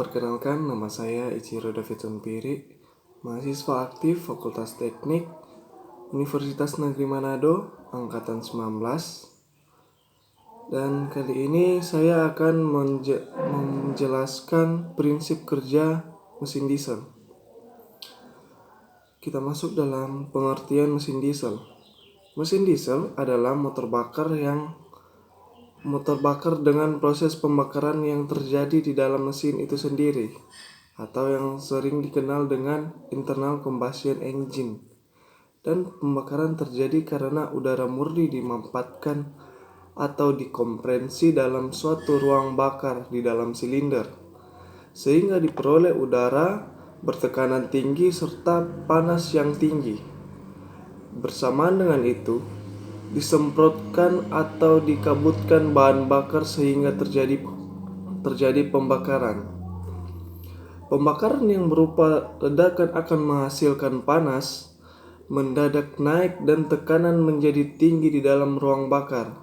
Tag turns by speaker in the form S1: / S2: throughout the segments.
S1: Perkenalkan, nama saya Ichiro Davidson Piri, mahasiswa aktif Fakultas Teknik Universitas Negeri Manado, Angkatan 19. Dan kali ini saya akan menjelaskan prinsip kerja mesin diesel. Kita masuk dalam pengertian mesin diesel. Mesin diesel adalah motor bakar dengan proses pembakaran yang terjadi di dalam mesin itu sendiri, atau yang sering dikenal dengan internal combustion engine. Dan pembakaran terjadi karena udara murni dimampatkan atau dikompresi dalam suatu ruang bakar di dalam silinder, sehingga diperoleh udara bertekanan tinggi serta panas yang tinggi. Bersamaan dengan itu, disemprotkan atau dikabutkan bahan bakar sehingga terjadi pembakaran. Pembakaran yang berupa ledakan akan menghasilkan panas mendadak naik dan tekanan menjadi tinggi di dalam ruang bakar.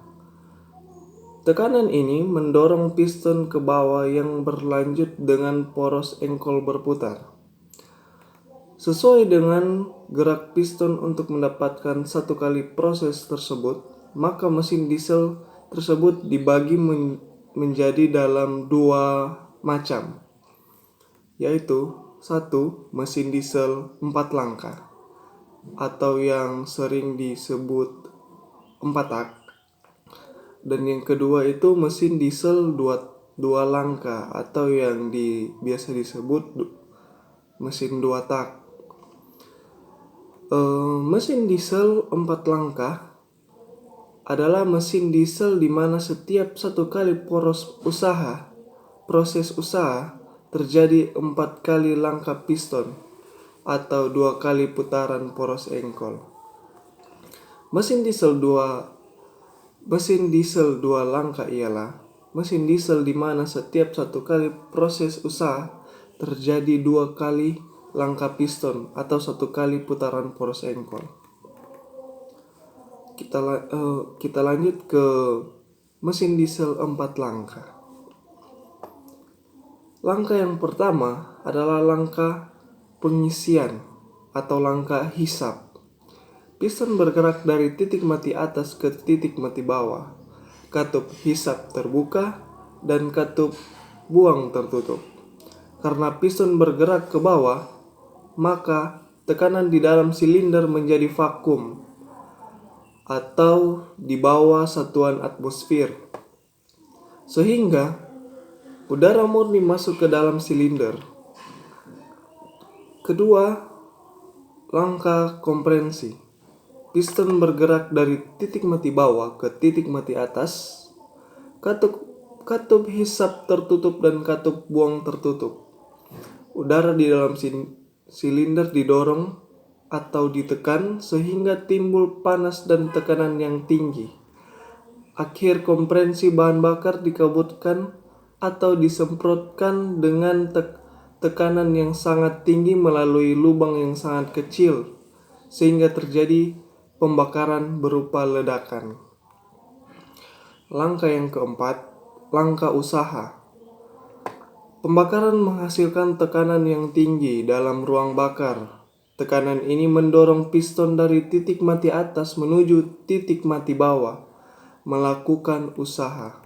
S1: Tekanan ini mendorong piston ke bawah yang berlanjut dengan poros engkol berputar. Sesuai dengan gerak piston untuk mendapatkan satu kali proses tersebut, maka mesin diesel tersebut dibagi menjadi dalam dua macam, yaitu 1. Mesin diesel 4 langkah atau yang sering disebut 4 tak, dan yang kedua itu mesin diesel 2 langkah atau yang biasa disebut mesin 2 tak. Mesin diesel 4 langkah adalah mesin diesel di mana setiap satu kali proses usaha terjadi 4 kali langkah piston atau 2 kali putaran poros engkol. Mesin diesel 2 langkah ialah mesin diesel di mana setiap satu kali proses usaha terjadi 2 kali langkah piston atau 1 kali putaran poros engkol. Kita lanjut ke mesin diesel 4 langkah. Langkah yang pertama adalah langkah pengisian atau langkah hisap. Piston bergerak dari titik mati atas ke titik mati bawah. Katup hisap terbuka dan katup buang tertutup. Karena piston bergerak ke bawah, maka tekanan di dalam silinder menjadi vakum atau di bawah satuan atmosfer, sehingga udara murni masuk ke dalam silinder. Kedua, langkah kompresi. Piston bergerak dari titik mati bawah ke titik mati atas. Katup hisap tertutup dan katup buang tertutup. Udara di dalam silinder didorong atau ditekan sehingga timbul panas dan tekanan yang tinggi. Akhir kompresi bahan bakar dikabutkan atau disemprotkan dengan tekanan yang sangat tinggi melalui lubang yang sangat kecil sehingga terjadi pembakaran berupa ledakan. Langkah yang keempat, langkah usaha. Pembakaran menghasilkan tekanan yang tinggi dalam ruang bakar. Tekanan ini mendorong piston dari titik mati atas menuju titik mati bawah melakukan usaha.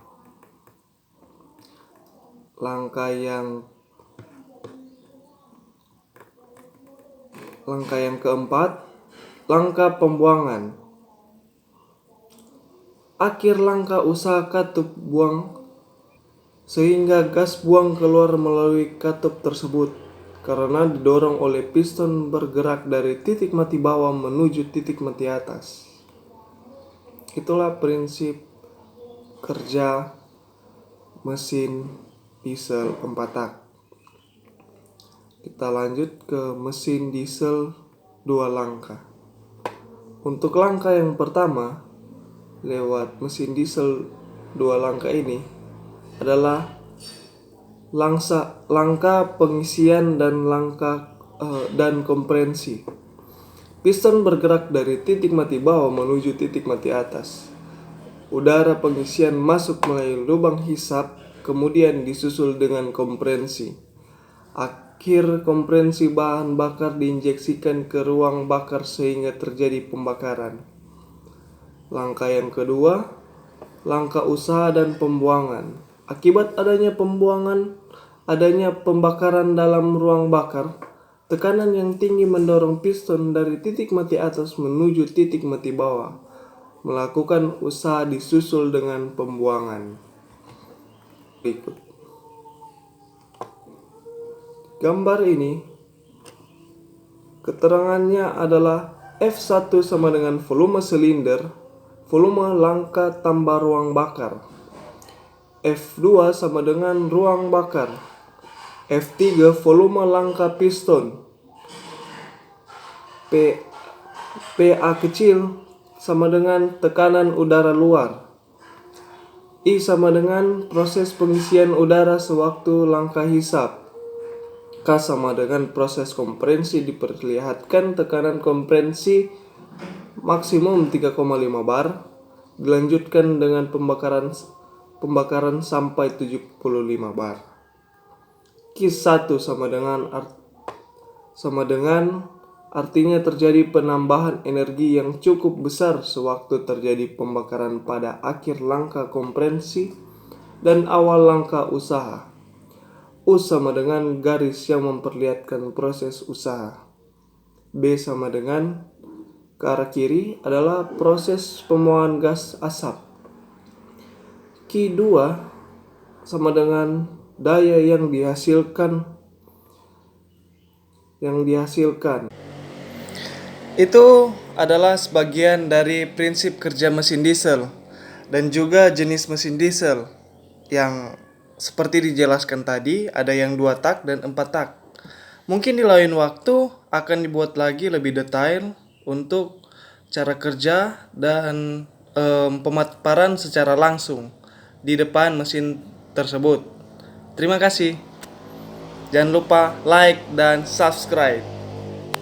S1: Langkah yang keempat, langkah pembuangan. Akhir langkah usaha katup buang sehingga gas buang keluar melalui katup tersebut karena didorong oleh piston bergerak dari titik mati bawah menuju titik mati atas. Itulah prinsip kerja mesin diesel 4 tak. Kita lanjut ke mesin diesel 2 langkah. Untuk langkah yang pertama, lewat mesin diesel 2 langkah ini adalah langkah pengisian dan dan kompresi. Piston bergerak dari titik mati bawah menuju titik mati atas. Udara pengisian masuk melalui lubang hisap, kemudian disusul dengan kompresi. Akhir kompresi bahan bakar diinjeksikan ke ruang bakar sehingga terjadi pembakaran. Langkah yang kedua, langkah usaha dan pembuangan. Akibat adanya pembakaran dalam ruang bakar, tekanan yang tinggi mendorong piston dari titik mati atas menuju titik mati bawah. Melakukan usaha disusul dengan pembuangan. Berikut gambar ini, keterangannya adalah F1 sama dengan volume silinder, volume langkah tambah ruang bakar. F2 sama dengan ruang bakar. F3 volume langkah piston. PA kecil sama dengan tekanan udara luar. I sama dengan proses pengisian udara sewaktu langkah hisap. K sama dengan proses kompresi, diperlihatkan tekanan kompresi maksimum 3,5 bar, dilanjutkan dengan pembakaran sampai 75 bar. Q1 sama dengan artinya terjadi penambahan energi yang cukup besar sewaktu terjadi pembakaran pada akhir langkah kompresi dan awal langkah usaha. U sama dengan garis yang memperlihatkan proses usaha. B sama dengan ke arah kiri adalah proses pembuangan gas asap. Q2 sama dengan daya yang dihasilkan. Itu adalah sebagian dari prinsip kerja mesin diesel dan juga jenis mesin diesel yang seperti dijelaskan tadi, ada yang 2 tak dan 4 tak. Mungkin di lain waktu akan dibuat lagi lebih detail untuk cara kerja dan pemaparan secara langsung di depan mesin tersebut. Terima kasih. Jangan lupa like dan subscribe.